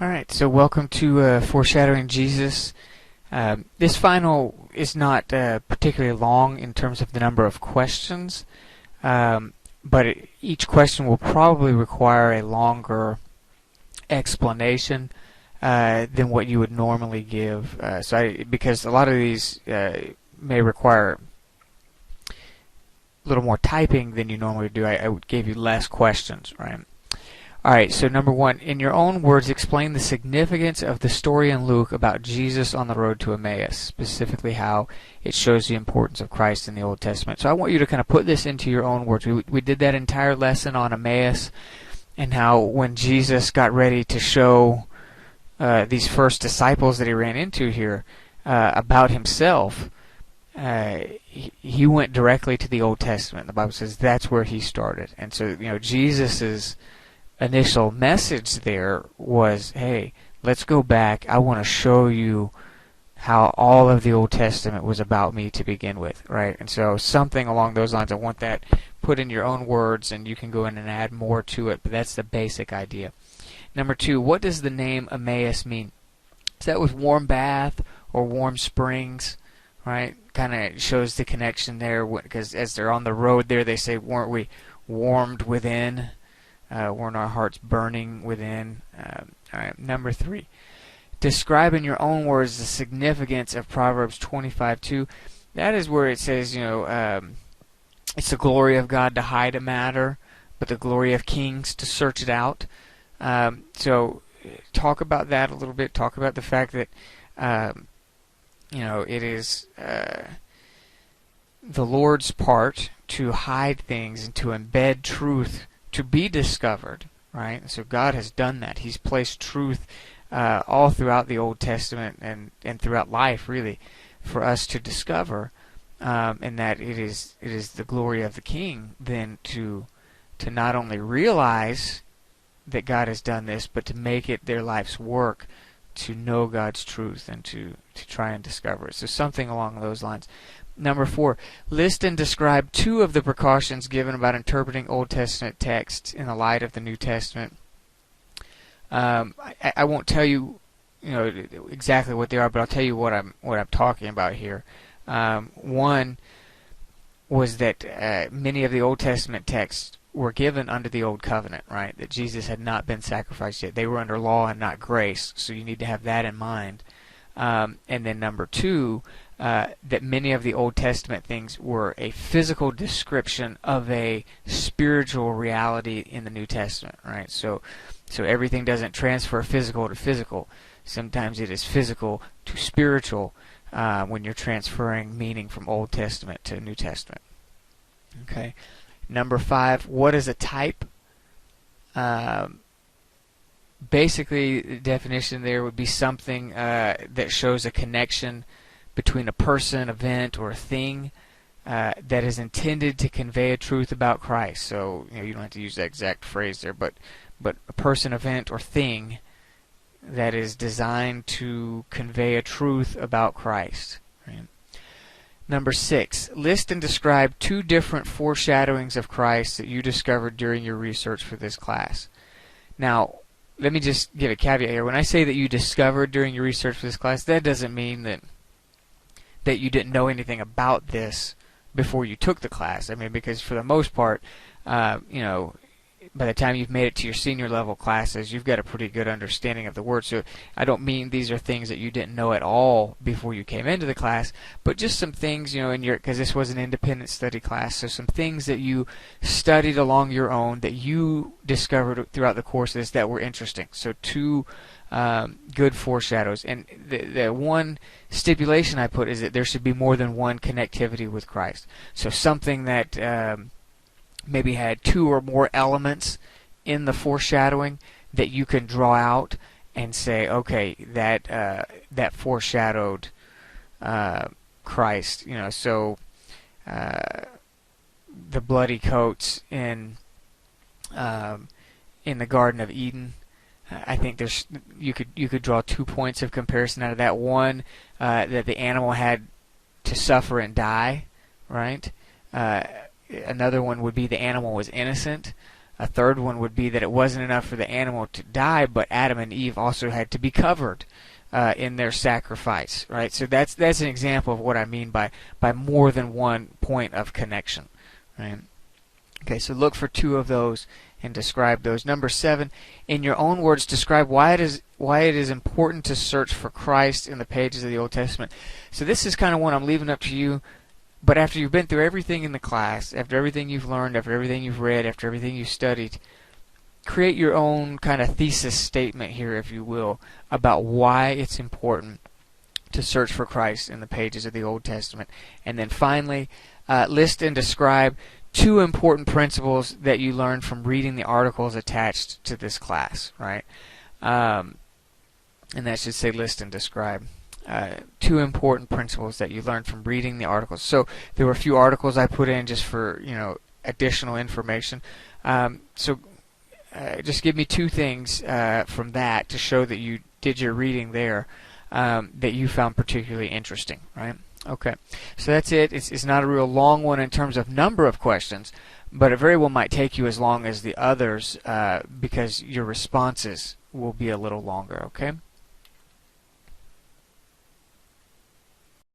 Alright, so welcome to Foreshadowing Jesus. This final is not particularly long in terms of the number of questions, but each question will probably require a longer explanation than what you would normally give. Because a lot of these may require a little more typing than you normally do, I gave you less questions, right? Alright, so number one, in your own words, explain the significance of the story in Luke about Jesus on the road to Emmaus, specifically how it shows the importance of Christ in the Old Testament. So I want you to kind of put this into your own words. We did that entire lesson on Emmaus and how when Jesus got ready to show these first disciples that he ran into here about himself, he went directly to the Old Testament. The Bible says that's where he started. And so, Jesus's initial message there was, hey, let's go back. I want to show you how all of the Old Testament was about me to begin with, right? And so something along those lines. I want that put in your own words, and you can go in and add more to it, but that's the basic idea. Number two, what does the name Emmaus mean? Is that with warm bath or warm springs, right? Kind of shows the connection there, because as they're on the road there, they say, weren't we warmed within? Weren't our hearts burning within? All right, number three. Describe in your own words the significance of Proverbs 25:2. That is where it says, it's the glory of God to hide a matter, but the glory of kings to search it out. So talk about that a little bit. Talk about the fact that, it is the Lord's part to hide things and to embed truth to be discovered, right? So God has done that. He's placed truth all throughout the Old Testament and throughout life, really, for us to discover, and that it is the glory of the King then to not only realize that God has done this, but to make it their life's work to know God's truth and to try and discover it. So something along those lines. Number four, list and describe two of the precautions given about interpreting Old Testament texts in the light of the New Testament. I won't tell you, exactly what they are, but I'll tell you what I'm talking about here. One was that many of the Old Testament texts were given under the Old Covenant, right? That Jesus had not been sacrificed yet. They were under law and not grace, so you need to have that in mind. And then number two, that many of the Old Testament things were a physical description of a spiritual reality in the New Testament, right? So everything doesn't transfer physical to physical. Sometimes it is physical to spiritual when you're transferring meaning from Old Testament to New Testament. Okay. Number five, what is a type? Basically, the definition there would be something that shows a connection between a person, event, or a thing that is intended to convey a truth about Christ. So you don't have to use that exact phrase there, but a person, event, or thing that is designed to convey a truth about Christ. Right? Number six, list and describe two different foreshadowings of Christ that you discovered during your research for this class. Now, let me just give a caveat here. When I say that you discovered during your research for this class, that doesn't mean that you didn't know anything about this before you took the class. I mean, because for the most part, by the time you've made it to your senior level classes, you've got a pretty good understanding of the Word. So I don't mean these are things that you didn't know at all before you came into the class, but just some things, because this was an independent study class, so some things that you studied along your own that you discovered throughout the course of this that were interesting. So two good foreshadows. And the one stipulation I put is that there should be more than one connectivity with Christ. So something that maybe had two or more elements in the foreshadowing that you can draw out and say, okay, that foreshadowed Christ. So the bloody coats in the Garden of Eden. I think you could draw 2 points of comparison out of that. One, that the animal had to suffer and die, right? Another one would be the animal was innocent. A third one would be that it wasn't enough for the animal to die, but Adam and Eve also had to be covered in their sacrifice, right? So that's an example of what I mean by more than one point of connection, right? Okay, so look for 2 of those and describe those. Number 7, in your own words, describe why it is important to search for Christ in the pages of the Old Testament. So this is kind of one I'm leaving up to you. But after you've been through everything in the class, after everything you've learned, after everything you've read, after everything you've studied, create your own kind of thesis statement here, if you will, about why it's important to search for Christ in the pages of the Old Testament. And then finally, list and describe 2 important principles that you learned from reading the articles attached to this class, right? And that should say list and describe. 2 important principles that you learned from reading the articles. So there were a few articles I put in just for additional information. Just give me 2 things from that to show that you did your reading there that you found particularly interesting, right? Okay, so that's it. It's not a real long one in terms of number of questions, but it very well might take you as long as the others because your responses will be a little longer, okay?